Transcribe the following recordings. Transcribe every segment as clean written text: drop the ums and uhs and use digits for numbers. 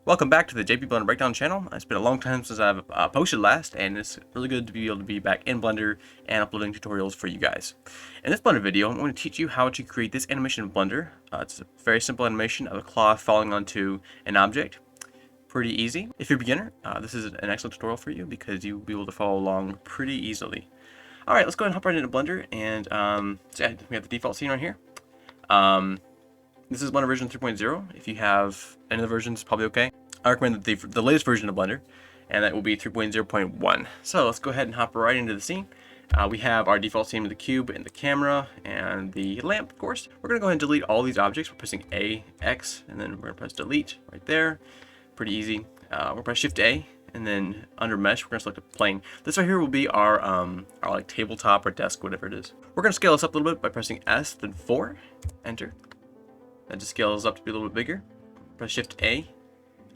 Welcome back to the JP Blender Breakdown channel. It's been a long time since I've posted last, and it's really good to be able to be back in Blender and uploading tutorials for you guys. In this Blender video, I'm going to teach you how to create this animation in Blender. It's a very simple animation of a cloth falling onto an object. Pretty easy. If you're a beginner, this is an excellent tutorial for you because you'll be able to follow along pretty easily. Alright, let's go ahead and hop right into Blender, and so yeah, we have the default scene right here. This is Blender version 3.0. If you have any of the versions, probably okay. I recommend the latest version of Blender, and that will be 3.0.1. So let's go ahead and hop right into the scene. We have our default scene with the cube and the camera and the lamp, of course. We're going to go ahead and delete all these objects. We're pressing A, X, and then we're going to press delete right there. Pretty easy. We'll press Shift A, and then under mesh, we're going to select a plane. This right here will be our like tabletop or desk, whatever it is. We're going to scale this up a little bit by pressing S, then 4, enter. That just scales up to be a little bit bigger. Press Shift A.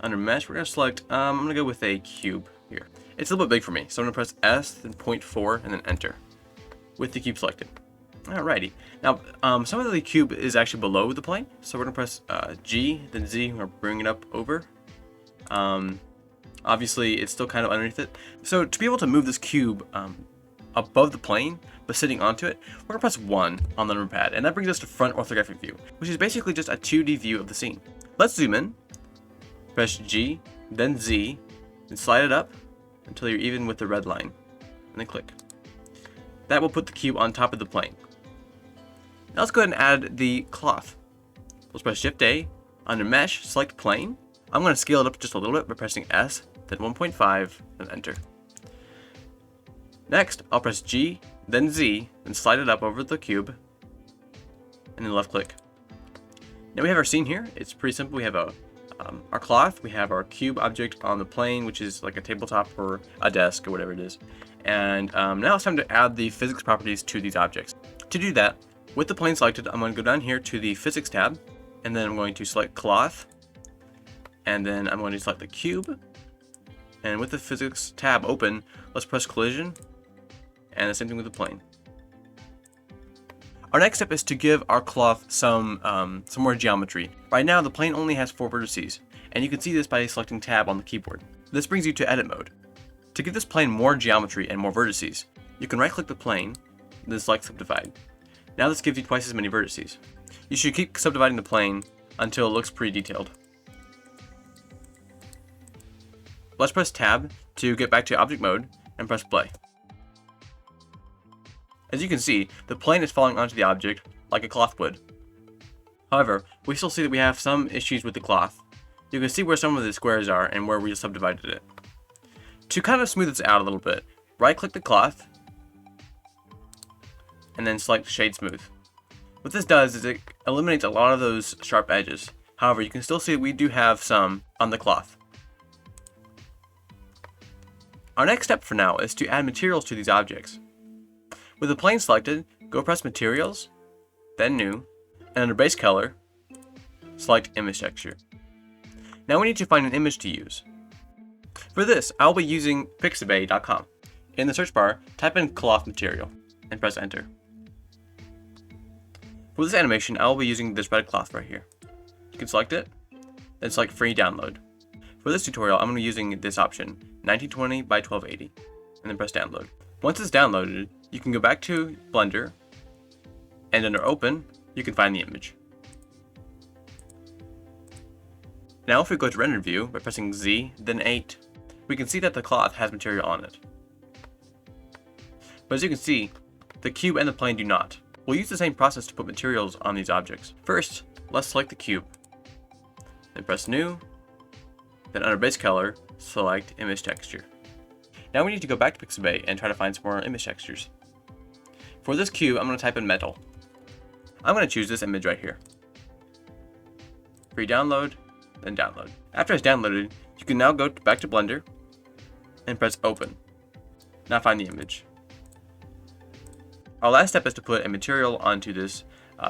Under mesh, we're going to select, I'm going to go with a cube here. It's a little bit big for me, so I'm going to press S, then 0.4, and then enter with the cube selected. Alrighty. Now, some of the cube is actually below the plane, so we're going to press G, then Z, we're going to bring it up over. Obviously, it's still kind of underneath it. So to be able to move this cube above the plane, but sitting onto it, we're going to press 1 on the number pad, and that brings us to front orthographic view, which is basically just a 2D view of the scene. Let's zoom in, press G, then Z, and slide it up until you're even with the red line, and then click. That will put the cube on top of the plane. Now let's go ahead and add the cloth. Let's press Shift A, under mesh, select plane. I'm going to scale it up just a little bit by pressing S, then 1.5, and enter. Next, I'll press G, then Z, and slide it up over the cube, and then left click. Now we have our scene here. It's pretty simple. We have our cloth, we have our cube object on the plane, which is like a tabletop or a desk or whatever it is. And now it's time to add the physics properties to these objects. To do that, with the plane selected, I'm going to go down here to the physics tab, and then I'm going to select cloth, and then I'm going to select the cube. And with the physics tab open, let's press collision, and the same thing with the plane. Our next step is to give our cloth some more geometry. Right now, the plane only has 4 vertices, and you can see this by selecting tab on the keyboard. This brings you to edit mode. To give this plane more geometry and more vertices, you can right-click the plane, then select subdivide. Now this gives you twice as many vertices. You should keep subdividing the plane until it looks pretty detailed. Let's press tab to get back to object mode and press play. As you can see, the plane is falling onto the object like a cloth would. However, we still see that we have some issues with the cloth. You can see where some of the squares are and where we just subdivided it. To kind of smooth this out a little bit, right click the cloth and then select shade smooth. What this does is it eliminates a lot of those sharp edges. However, you can still see that we do have some on the cloth. Our next step for now is to add materials to these objects. With the plane selected, go press Materials, then New, and under Base Color, select Image Texture. Now we need to find an image to use. For this, I'll be using pixabay.com. In the search bar, type in cloth material, and press Enter. For this animation, I will be using this red cloth right here. You can select it, then select Free Download. For this tutorial, I'm going to be using this option, 1920 by 1280, and then press Download. Once it's downloaded, you can go back to Blender, and under Open, you can find the image. Now if we go to Render View by pressing Z, then 8, we can see that the cloth has material on it. But as you can see, the cube and the plane do not. We'll use the same process to put materials on these objects. First, let's select the cube, then press New, then under Base Color, select Image Texture. Now we need to go back to Pixabay and try to find some more image textures. For this cube, I'm going to type in metal. I'm going to choose this image right here. Free download, then download. After it's downloaded, you can now go back to Blender and press open. Now find the image. Our last step is to put a material onto this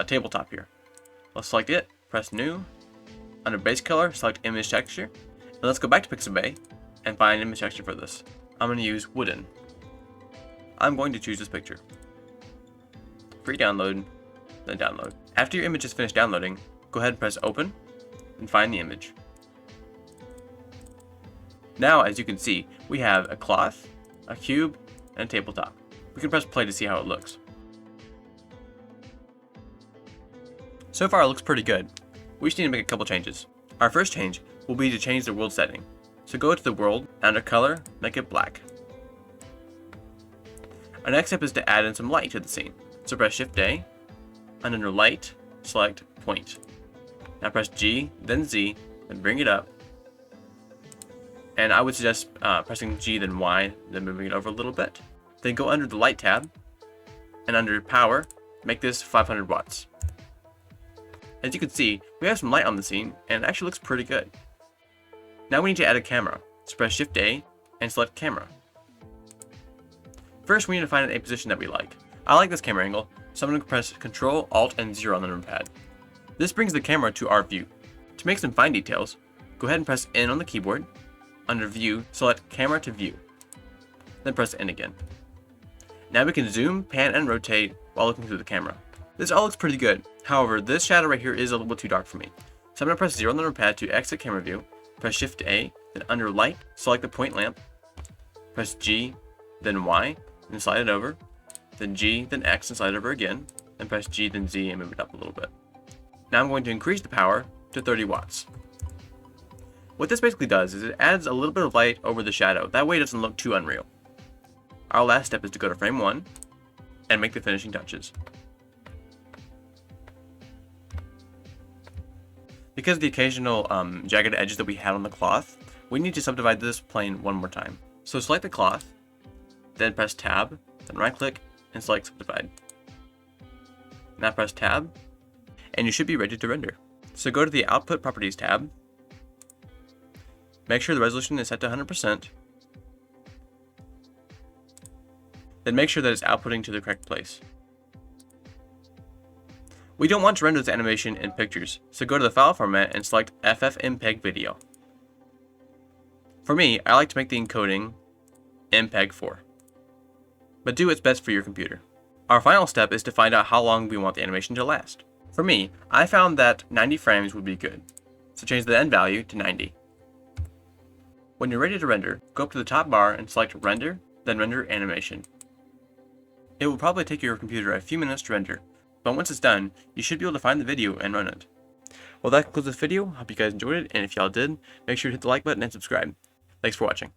tabletop here. Let's select it, press new, under base color, select image texture, and let's go back to Pixabay and find an image texture for this. I'm going to use wooden. I'm going to choose this picture. Free download, then download. After your image is finished downloading, go ahead and press open and find the image. Now, as you can see, we have a cloth, a cube, and a tabletop. We can press play to see how it looks. So far it looks pretty good. We just need to make a couple changes. Our first change will be to change the world setting. So go to the world, under color, make it black. Our next step is to add in some light to the scene. So press Shift A, and under light, select point. Now press G, then Z, and bring it up. And I would suggest pressing G, then Y, then moving it over a little bit. Then go under the light tab, and under power, make this 500 watts. As you can see, we have some light on the scene, and it actually looks pretty good. Now we need to add a camera. So press Shift A, and select camera. First, we need to find a position that we like. I like this camera angle, so I'm going to press Ctrl, Alt, and 0 on the numpad. This brings the camera to our view. To make some fine details, go ahead and press N on the keyboard. Under View, select Camera to View. Then press N again. Now we can zoom, pan, and rotate while looking through the camera. This all looks pretty good. However, this shadow right here is a little bit too dark for me. So I'm going to press 0 on the numpad to exit camera view, press Shift A, then under Light, select the point lamp, press G, then Y, and slide it over, then G, then X, and slide it over again, and press G, then Z, and move it up a little bit. Now I'm going to increase the power to 30 watts. What this basically does is it adds a little bit of light over the shadow. That way it doesn't look too unreal. Our last step is to go to frame 1 and make the finishing touches. Because of the occasional jagged edges that we had on the cloth, we need to subdivide this plane one more time. So select the cloth, then press Tab, then right click and select Subdivide. Now press Tab, and you should be ready to render. So go to the Output Properties tab, make sure the resolution is set to 100%, then make sure that it's outputting to the correct place. We don't want to render this animation in pictures, so go to the file format and select FFmpeg video. For me, I like to make the encoding MPEG-4, but do what's best for your computer. Our final step is to find out how long we want the animation to last. For me, I found that 90 frames would be good, so change the end value to 90. When you're ready to render, go up to the top bar and select Render, then Render Animation. It will probably take your computer a few minutes to render, but once it's done, you should be able to find the video and run it. Well, that concludes this video. Hope you guys enjoyed it, and if y'all did, make sure to hit the like button and subscribe. Thanks for watching.